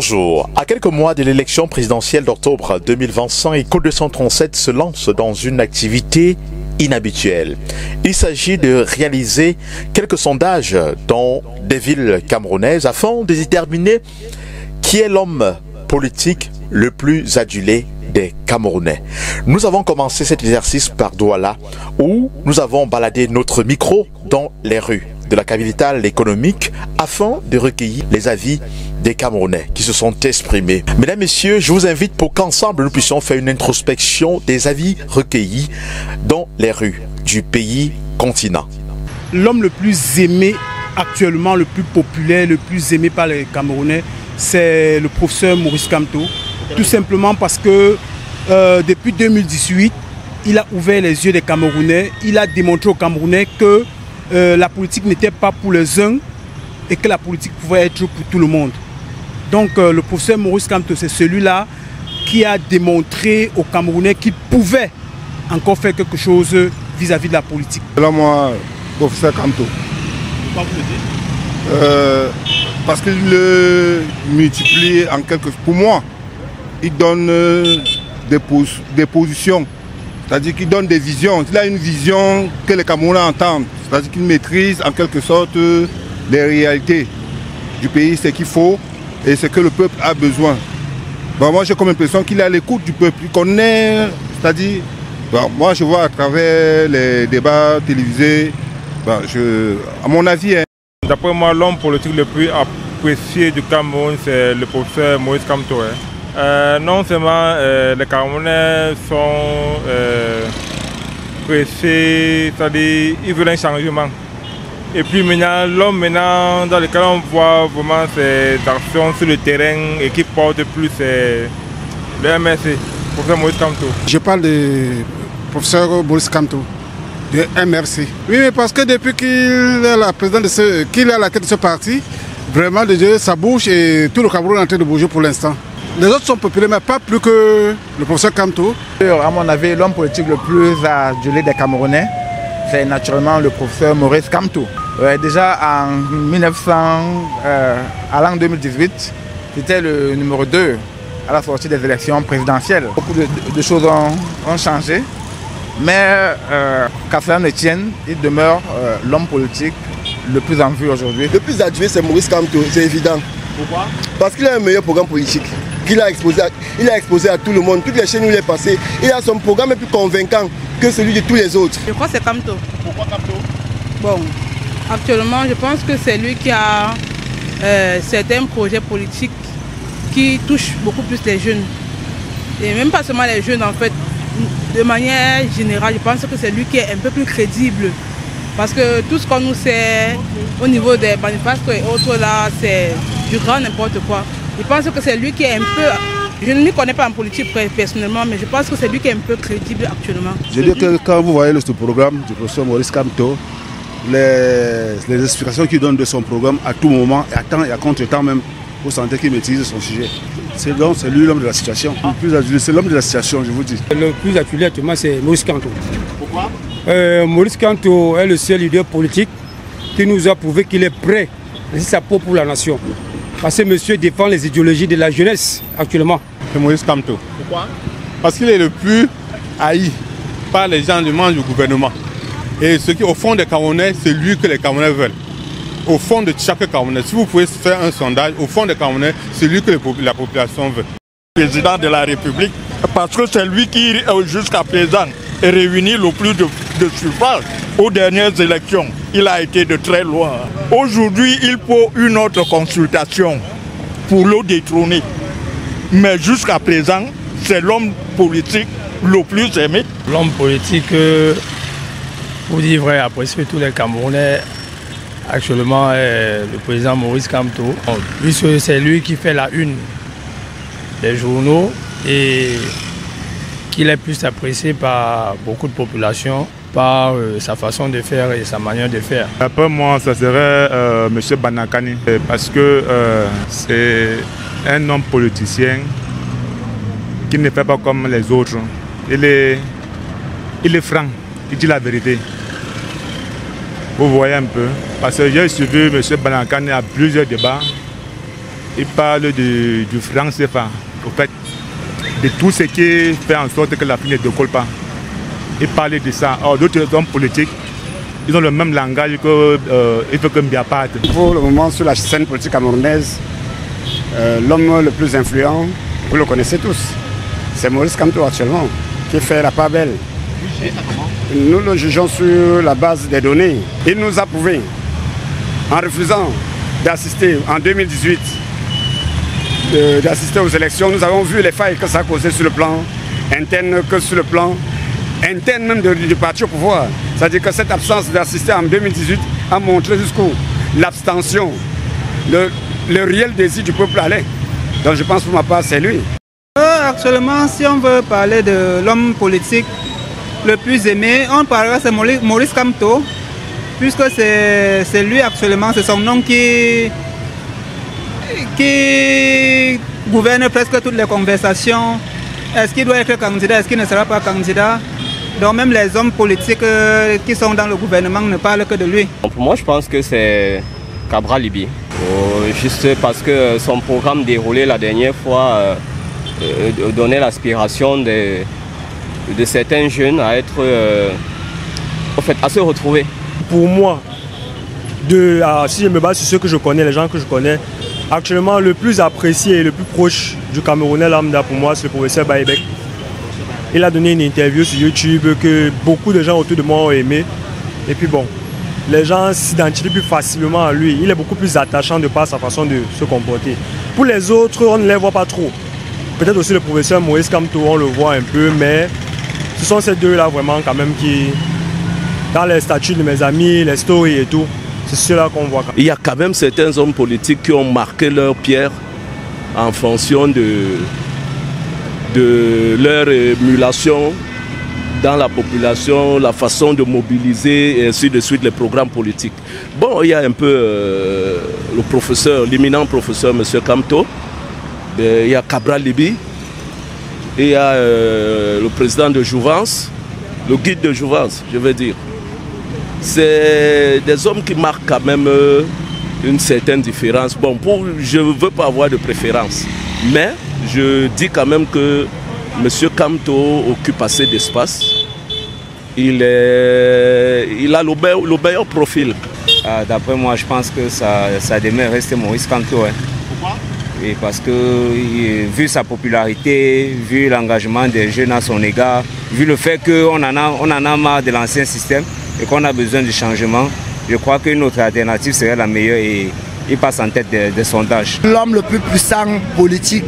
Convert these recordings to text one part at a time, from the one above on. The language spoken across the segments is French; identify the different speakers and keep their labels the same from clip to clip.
Speaker 1: Bonjour. À quelques mois de l'élection présidentielle d'octobre 2025, Éco 237 se lance dans une activité inhabituelle. Il s'agit de réaliser quelques sondages dans des villes camerounaises afin de déterminer qui est l'homme politique le plus adulé des Camerounais. Nous avons commencé cet exercice par Douala où nous avons baladé notre micro dans les rues de la capitale économique afin de recueillir les avis des Camerounais qui se sont exprimés. Mesdames, Messieurs, je vous invite pour qu'ensemble nous puissions faire une introspection des avis recueillis dans les rues du pays continent.
Speaker 2: L'homme le plus aimé actuellement, le plus populaire, le plus aimé par les Camerounais, c'est le professeur Maurice Kamto. Tout simplement parce que depuis 2018, il a ouvert les yeux des Camerounais. Il a démontré aux Camerounais que la politique n'était pas pour les uns et que la politique pouvait être pour tout le monde. Donc le professeur Maurice Kamto, c'est celui-là qui a démontré aux Camerounais qu'il pouvait encore faire quelque chose vis-à-vis de la politique.
Speaker 3: Là, moi, professeur Kamto.
Speaker 2: Pourquoi vous le dites?
Speaker 3: Parce qu'il multiplie en quelque chose. Pour moi, il donne des positions. C'est-à-dire qu'il donne des visions. Il a une vision que les Camerounais entendent. C'est-à-dire qu'il maîtrise en quelque sorte les réalités du pays, ce qu'il faut et ce que le peuple a besoin. Bon, moi j'ai comme l'impression qu'il est à l'écoute du peuple. Il connaît, c'est-à-dire, bon, moi je vois à travers les débats télévisés, bon, à mon avis...
Speaker 4: D'après moi, l'homme politique le plus apprécié du Cameroun, c'est le professeur Maurice Kamto. Non seulement les Camerounais sont pressés, c'est-à-dire ils veulent un changement. Et puis maintenant, l'homme dans lequel on voit vraiment ses actions sur le terrain et qui porte plus le MRC, professeur Maurice Kamto.
Speaker 5: Je parle du professeur Maurice Kamto, de MRC. Oui, mais parce que depuis qu'il est la qu'il est à la tête de ce parti, vraiment ça bouge et tout le Cameroun est en train de bouger pour l'instant. Les autres sont populaires, mais pas plus que le professeur Kamto.
Speaker 6: À mon avis, l'homme politique le plus adulé des Camerounais, c'est naturellement le professeur Maurice Kamto. Déjà en 2018, c'était le numéro 2 à la sortie des élections présidentielles. Beaucoup de choses ont changé, mais qu'à cela ne tienne, il demeure l'homme politique le plus en vue aujourd'hui.
Speaker 7: Le plus adulé, c'est Maurice Kamto, c'est évident.
Speaker 2: Pourquoi?
Speaker 7: Parce qu'il a un meilleur programme politique. Il a exposé à tout le monde, toutes les chaînes où il est passé. Il a son programme plus convaincant que celui de tous les autres.
Speaker 8: Je crois que c'est Kamto.
Speaker 2: Pourquoi Kamto?
Speaker 8: Bon, actuellement, je pense que c'est lui qui a certains projets politiques qui touchent beaucoup plus les jeunes. Et même pas seulement les jeunes, en fait. De manière générale, je pense que c'est lui qui est un peu plus crédible. Parce que tout ce qu'on nous sait au niveau des manifestos et autres là, c'est du grand n'importe quoi. Je pense que c'est lui qui est un peu... Je ne m'y connais pas en politique personnellement, mais je pense que c'est lui qui est un peu crédible actuellement.
Speaker 5: Je dis que quand vous voyez ce programme du professeur Maurice Kamto, les explications qu'il donne de son programme à tout moment, et à temps et à contre-temps même, vous sentez qu'il maîtrise son sujet. C'est lui l'homme de la situation. Le plus adulé, c'est l'homme de la situation, je vous dis.
Speaker 9: Le plus adulé actuellement, c'est Maurice Kamto.
Speaker 2: Pourquoi?
Speaker 9: Maurice Kamto est le seul leader politique qui nous a prouvé qu'il est prêt à laisser sa peau pour la nation. Parce que monsieur défend les idéologies de la jeunesse actuellement.
Speaker 4: C'est Maurice Kamto.
Speaker 2: Pourquoi?
Speaker 4: Parce qu'il est le plus haï par les gens du gouvernement. Et ce qui au fond des Camerounais, c'est lui que les Camerounais veulent. Au fond de chaque Camerounais, si vous pouvez faire un sondage, au fond des Camerounais, c'est lui que la population veut.
Speaker 10: Président de la République, parce que c'est lui qui, jusqu'à présent, est réuni le plus de suffrages aux dernières élections. Il a été de très loin. Aujourd'hui, il faut une autre consultation pour le détrôner. Mais jusqu'à présent, c'est l'homme politique le plus aimé.
Speaker 11: L'homme politique, pour dire vrai, apprécié tous les Camerounais, actuellement est le président Maurice Kamto. Puisque c'est lui qui fait la une des journaux et qu'il est plus apprécié par beaucoup de populations par sa façon de faire et sa manière de faire.
Speaker 4: Après moi, ça serait M. Banakani, parce que c'est un homme politicien qui ne fait pas comme les autres. Il est franc, il dit la vérité. Vous voyez un peu, parce que j'ai suivi M. Banakani à plusieurs débats
Speaker 12: il parle du franc CFA, au fait, de tout ce qui fait en sorte que la fille ne décolle pas. Il parlait de ça. Or, d'autres hommes politiques, ils ont le même langage qu'il faut que Mbia parte.
Speaker 5: Pour le moment, sur la scène politique camerounaise, l'homme le plus influent, vous le connaissez tous, c'est Maurice Kamto actuellement, qui fait la part belle. Nous le jugeons sur la base des données. Il nous a prouvé, en refusant d'assister en 2018, d'assister aux élections, nous avons vu les failles que ça a causé sur le plan interne, que sur le plan interne même du parti au pouvoir. C'est-à-dire que cette absence d'assister en 2018 a montré jusqu'où l'abstention, le réel désir du peuple allait. Donc je pense pour ma part, c'est lui.
Speaker 6: Actuellement, si on veut parler de l'homme politique le plus aimé, on parlera de Maurice Kamto, puisque c'est lui actuellement, c'est son nom qui gouverne presque toutes les conversations. Est-ce qu'il doit être candidat, est-ce qu'il ne sera pas candidat? Donc même les hommes politiques qui sont dans le gouvernement ne parlent que de lui.
Speaker 13: Pour moi, je pense que c'est Cabral Libye. Juste parce que son programme déroulé la dernière fois donnait l'aspiration de certains jeunes à être, en fait, à se retrouver.
Speaker 9: Pour moi, si je me base sur ceux que je connais, les gens que je connais, actuellement le plus apprécié et le plus proche du Camerounais lambda pour moi, c'est le professeur Baïbek. Il a donné une interview sur YouTube que beaucoup de gens autour de moi ont aimé. Et puis bon, les gens s'identifient plus facilement à lui. Il est beaucoup plus attachant de par sa façon de se comporter. Pour les autres, on ne les voit pas trop. Peut-être aussi le professeur Maurice Kamto, on le voit un peu, mais ce sont ces deux-là vraiment quand même qui, dans les statuts de mes amis, les stories et tout, c'est ceux-là qu'on voit.
Speaker 14: Il y a quand même certains hommes politiques qui ont marqué leur pierre en fonction de leur émulation dans la population, la façon de mobiliser et ainsi de suite les programmes politiques. Bon, il y a un peu le professeur, l'éminent professeur M. Kamto, il y a Cabral Libye, il y a le président de Jouvence, le guide de Jouvence, je veux dire. C'est des hommes qui marquent quand même une certaine différence. Bon, je ne veux pas avoir de préférence, mais je dis quand même que M. Kamto occupe assez d'espace. Il a le meilleur profil.
Speaker 15: D'après moi, je pense que ça demeure rester Maurice Kamto. Hein.
Speaker 16: Pourquoi?
Speaker 15: Et parce que, vu sa popularité, vu l'engagement des jeunes à son égard, vu le fait qu'on en a marre de l'ancien système et qu'on a besoin de changement, je crois qu'une autre alternative serait la meilleure et il passe en tête des sondages.
Speaker 17: L'homme le plus puissant politique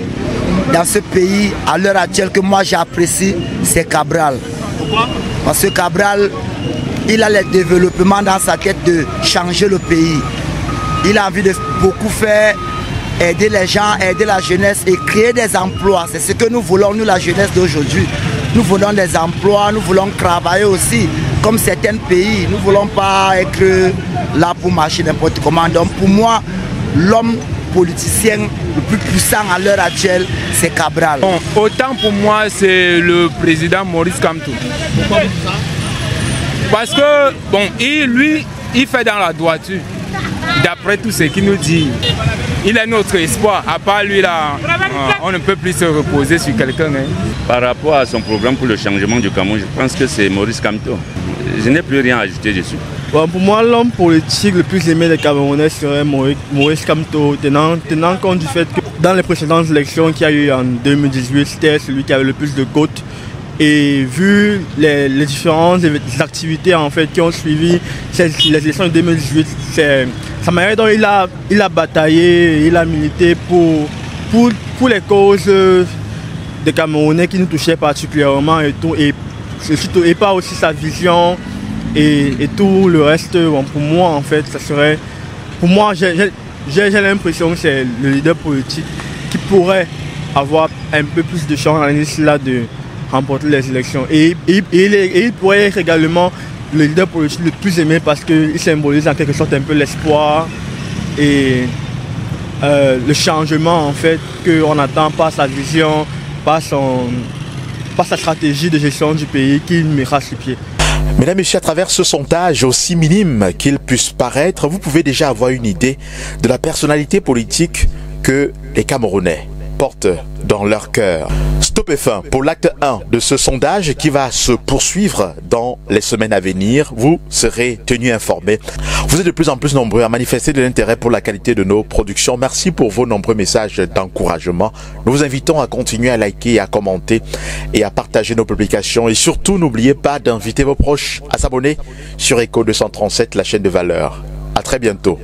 Speaker 17: dans ce pays, à l'heure actuelle, que moi j'apprécie, c'est Cabral.
Speaker 16: Pourquoi?
Speaker 17: Parce que Cabral, il a le développement dans sa tête de changer le pays. Il a envie de beaucoup faire, aider les gens, aider la jeunesse et créer des emplois. C'est ce que nous voulons, nous, la jeunesse d'aujourd'hui. Nous voulons des emplois, nous voulons travailler aussi, comme certains pays. Nous ne voulons pas être là pour marcher n'importe comment. Donc pour moi, l'homme politicien le plus puissant à l'heure actuelle, c'est Cabral.
Speaker 18: Bon, autant pour moi, c'est le président Maurice Kamto.
Speaker 16: Pourquoi vous dites ça?
Speaker 18: Parce que, bon, lui, il fait dans la droiture. D'après tout ce qu'il nous dit, il est notre espoir. À part lui, là, on ne peut plus se reposer sur quelqu'un. Hein.
Speaker 19: Par rapport à son programme pour le changement du Cameroun, je pense que c'est Maurice Kamto. Je n'ai plus rien à ajouter dessus.
Speaker 9: Bon, pour moi, l'homme politique le plus aimé des Camerounais serait Maurice Kamto, tenant compte du fait que dans les précédentes élections qu'il y a eu en 2018, c'était celui qui avait le plus de côtes. Et vu les différentes activités en fait, qui ont suivi les élections de 2018, sa manière dont il a bataillé, il a milité pour les causes des Camerounais qui nous touchaient particulièrement et tout, et pas aussi sa vision et tout le reste. Bon, pour moi en fait, ça serait, pour moi j'ai l'impression que c'est le leader politique qui pourrait avoir un peu plus de chance dans l'année là de remporter les élections. Et il pourrait être également le leader politique le plus aimé parce qu'il symbolise en quelque sorte un peu l'espoir et le changement en fait qu'on attend par sa vision, par sa stratégie de gestion du pays qui met sur pied.
Speaker 1: Mesdames et messieurs, à travers ce sondage, aussi minime qu'il puisse paraître, vous pouvez déjà avoir une idée de la personnalité politique que les Camerounais portent dans leur cœur. Stop et fin pour l'acte 1 de ce sondage qui va se poursuivre dans les semaines à venir. Vous serez tenus informés. Vous êtes de plus en plus nombreux à manifester de l'intérêt pour la qualité de nos productions. Merci pour vos nombreux messages d'encouragement. Nous vous invitons à continuer à liker, à commenter et à partager nos publications. Et surtout, n'oubliez pas d'inviter vos proches à s'abonner sur Echo 237, la chaîne de valeur. À très bientôt.